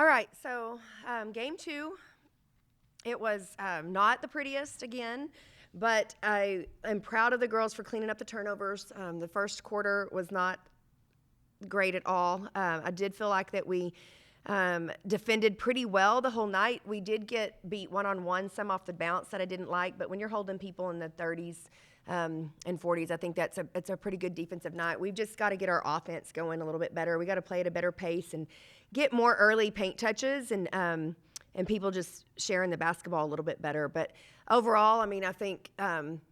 All right, so game two, it was not the prettiest again, but I am proud of the girls for cleaning up the turnovers. The first quarter was not great at all. I did feel like that we defended pretty well the whole night. We did get beat one-on-one, some off the bounce that I didn't like, but when you're holding people in the 30s and 40s, I think it's a pretty good defensive night. We've just got to get our offense going a little bit better. We got to play at a better pace and get more early paint touches and people just sharing the basketball a little bit better. But overall, I mean, I think,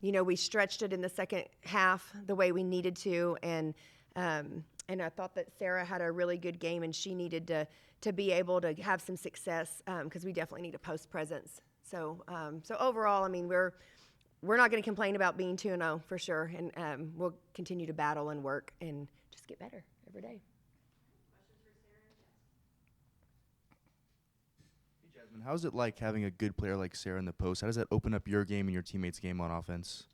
we stretched it in the second half the way we needed to. And I thought that Sarah had a really good game, and she needed to be able to have some success because we definitely need a post presence. So overall, I mean, we're not going to complain about being 2-0 for sure. And we'll continue to battle and work and just get better every day. Jasmine, how's it like having a good player like Sarah in the post? How does that open up your game and your teammates' game on offense?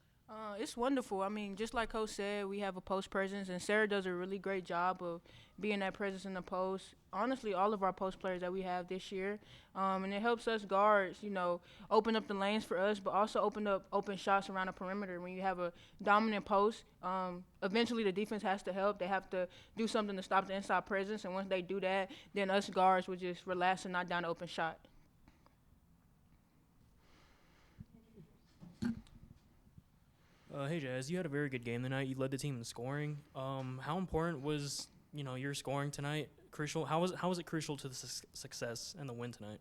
It's wonderful. I mean, just like Coach said, we have a post presence, and Sarah does a really great job of being that presence in the post. Honestly, all of our post players that we have this year, and it helps us guards, open up the lanes for us, but also open up open shots around the perimeter. When you have a dominant post, eventually the defense has to help. They have to do something to stop the inside presence, and once they do that, then us guards will just relax and knock down the open shot. Hey Jazz, you had a very good game tonight. You led the team in scoring. How important was your scoring tonight? Crucial. How was it crucial to the success and the win tonight?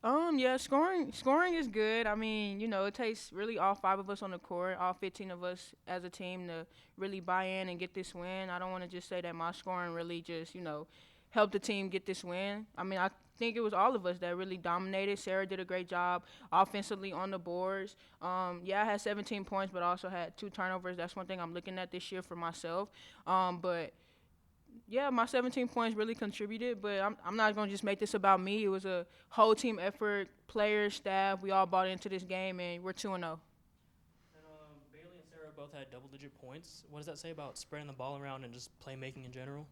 Yeah, scoring is good. I mean, it takes really all 5 of us on the court, all 15 of us as a team to really buy in and get this win. I don't want to just say that my scoring really just, helped the team get this win. I mean, I think it was all of us that really dominated. Sarah did a great job offensively on the boards. I had 17 points, but I also had 2 turnovers. That's one thing I'm looking at this year for myself. But my 17 points really contributed, but I'm not going to just make this about me. It was a whole team effort, players, staff. We all bought into this game, and we're 2-0. And Bailey and Sarah both had double-digit points. What does that say about spreading the ball around and just playmaking in general?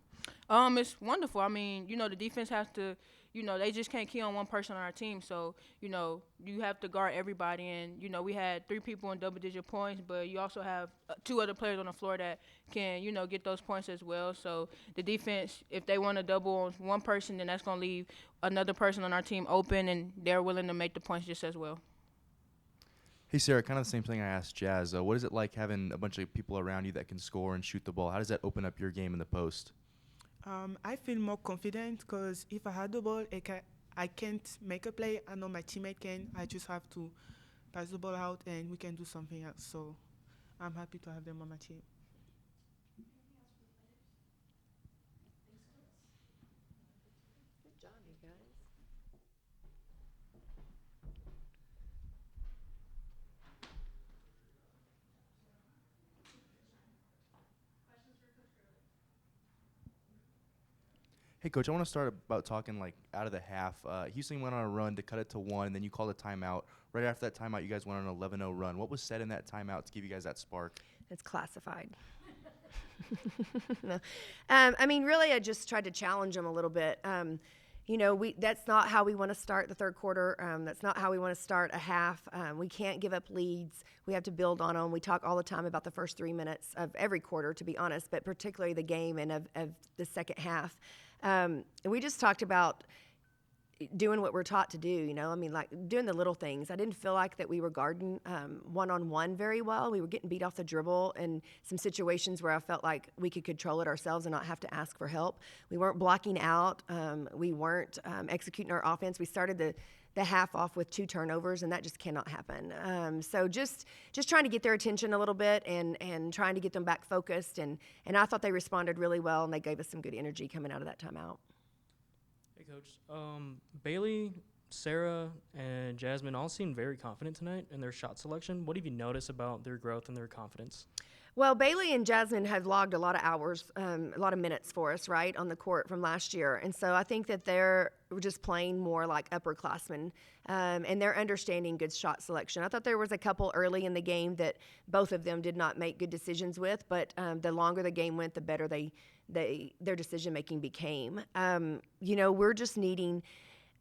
It's wonderful. I mean, the defense has to, they just can't key on one person on our team. So, you have to guard everybody. And, we had 3 people in double-digit points, but you also have 2 other players on the floor that can, get those points as well. So, the defense, if they want to double on one person, then that's going to leave another person on our team open, and they're willing to make the points just as well. Hey, Sarah, kind of the same thing I asked Jazz. What is it like having a bunch of people around you that can score and shoot the ball? How does that open up your game in the post? I feel more confident because if I had the ball, I can't make a play. I know my teammate can. I just have to pass the ball out and we can do something else. So I'm happy to have them on my team. Good job, you guys. Hey, Coach, I want to start about talking out of the half. Houston went on a run to cut it to 1, and then you called a timeout. Right after that timeout, you guys went on an 11-0 run. What was said in that timeout to give you guys that spark? It's classified. No. I mean, really, I just tried to challenge them a little bit. That's not how we want to start the third quarter. That's not how we want to start a half. We can't give up leads. We have to build on them. We talk all the time about the first 3 minutes of every quarter, to be honest, but particularly the game and of the second half. We just talked about doing what we're taught to do, I mean, like doing the little things. I didn't feel like that we were guarding one-on-one very well. We were getting beat off the dribble in some situations where I felt like we could control it ourselves and not have to ask for help. We weren't blocking out. We weren't executing our offense. We started the half off with 2 turnovers, and that just cannot happen. So just trying to get their attention a little bit and trying to get them back focused. And I thought they responded really well, and they gave us some good energy coming out of that timeout. Hey, Coach. Bailey, Sarah, and Jasmine all seemed very confident tonight in their shot selection. What have you noticed about their growth and their confidence? Well, Bailey and Jasmine have logged a lot of hours, a lot of minutes for us, right, on the court from last year. And so I think that they're just playing more like upperclassmen, and they're understanding good shot selection. I thought there was a couple early in the game that both of them did not make good decisions with, but the longer the game went, the better their decision making became. We're just needing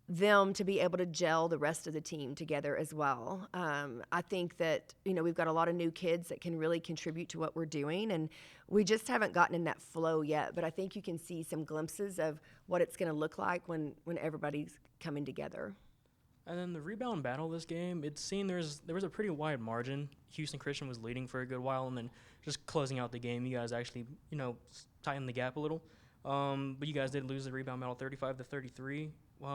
them to be able to gel the rest of the team together as well. I think that, we've got a lot of new kids that can really contribute to what we're doing, and we just haven't gotten in that flow yet. But I think you can see some glimpses of what it's going to look like when everybody's coming together. And then the rebound battle this game, it seemed there was a pretty wide margin. Houston Christian was leading for a good while, and then just closing out the game, you guys actually, tightened the gap a little. But you guys did lose the rebound battle 35-33.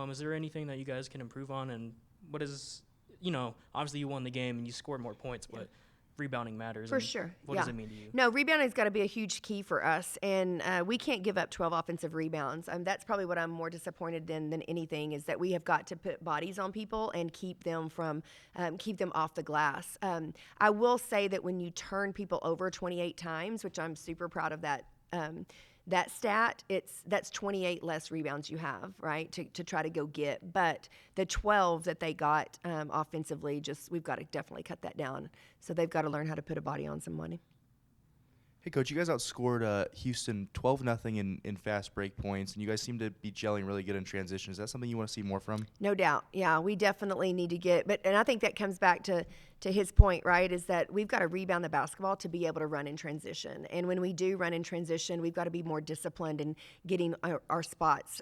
Is there anything that you guys can improve on? And what is, obviously you won the game and you scored more points, but rebounding matters. For sure. What does it mean to you? No, rebounding's got to be a huge key for us, and we can't give up 12 offensive rebounds. That's probably what I'm more disappointed in than anything, is that we have got to put bodies on people and keep them off the glass. I will say that when you turn people over 28 times, which I'm super proud of that stat, that's 28 less rebounds you have, right, to try to go get. But the 12 that they got offensively, we've got to definitely cut that down. So they've got to learn how to put a body on somebody. Hey, Coach, you guys outscored Houston 12-0 in fast break points, and you guys seem to be gelling really good in transition. Is that something you want to see more from? No doubt. Yeah, we definitely need to and I think that comes back to his point, right, is that we've got to rebound the basketball to be able to run in transition. And when we do run in transition, we've got to be more disciplined in getting our spots.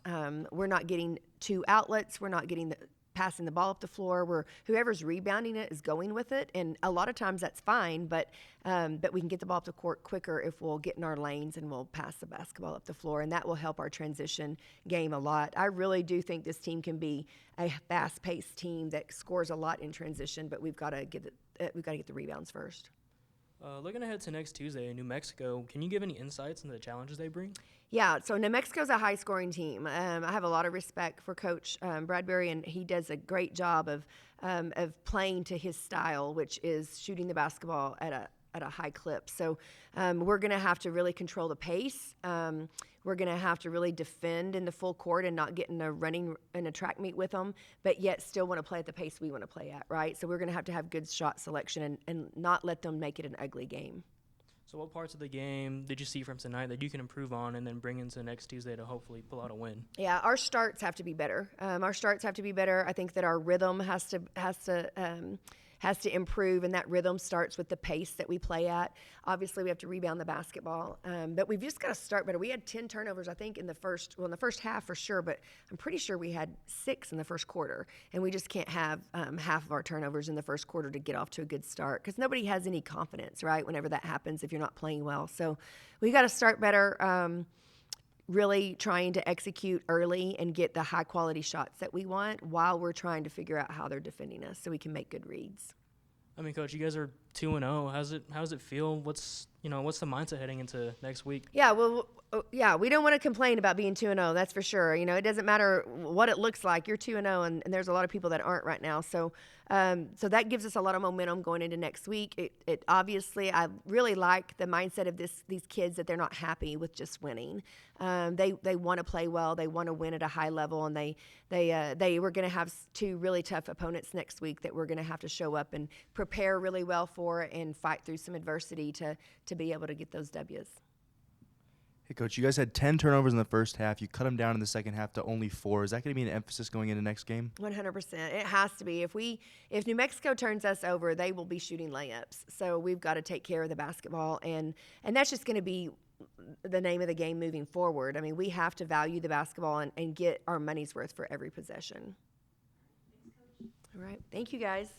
We're not getting two outlets. We're not passing the ball up the floor. Whoever's rebounding it is going with it, and a lot of times that's fine, but we can get the ball up the court quicker if we'll get in our lanes and we'll pass the basketball up the floor, and that will help our transition game a lot. I really do think this team can be a fast-paced team that scores a lot in transition, but we've got to get the rebounds first. Looking ahead to next Tuesday in New Mexico, can you give any insights into the challenges they bring? Yeah, so New Mexico's a high-scoring team. I have a lot of respect for Coach Bradbury, and he does a great job of playing to his style, which is shooting the basketball at a high clip. So we're going to have to really control the pace. We're going to have to really defend in the full court and not get in a track meet with them, but yet still want to play at the pace we want to play at, right? So we're going to have good shot selection and not let them make it an ugly game. So what parts of the game did you see from tonight that you can improve on and then bring into next Tuesday to hopefully pull out a win? Yeah, our starts have to be better. I think that our rhythm has to improve, and that rhythm starts with the pace that we play at. Obviously, we have to rebound the basketball, but we've just got to start better. We had 10 turnovers, I think, in the first half for sure, but I'm pretty sure we had 6 in the first quarter, and we just can't have half of our turnovers in the first quarter to get off to a good start, because nobody has any confidence, right, whenever that happens if you're not playing well. So we got to start better. Really trying to execute early and get the high-quality shots that we want while we're trying to figure out how they're defending us so we can make good reads. I mean, Coach, you guys are 2-0. How does it feel? What's the mindset heading into next week? Yeah, well, we don't want to complain about being 2-0. That's for sure. It doesn't matter what it looks like. You're 2-0, and there's a lot of people that aren't right now. So that gives us a lot of momentum going into next week. It obviously, I really like the mindset of these kids, that they're not happy with just winning. They want to play well. They want to win at a high level, and they were going to have 2 really tough opponents next week that we're going to have to show up and prepare really well for and fight through some adversity to be able to get those W's. Hey, Coach, you guys had 10 turnovers in the first half. You cut them down in the second half to only 4. Is that going to be an emphasis going into next game? 100%. It has to be. If New Mexico turns us over, they will be shooting layups. So we've got to take care of the basketball, and that's just going to be the name of the game moving forward. I mean, we have to value the basketball and get our money's worth for every possession. All right. Thank you, guys.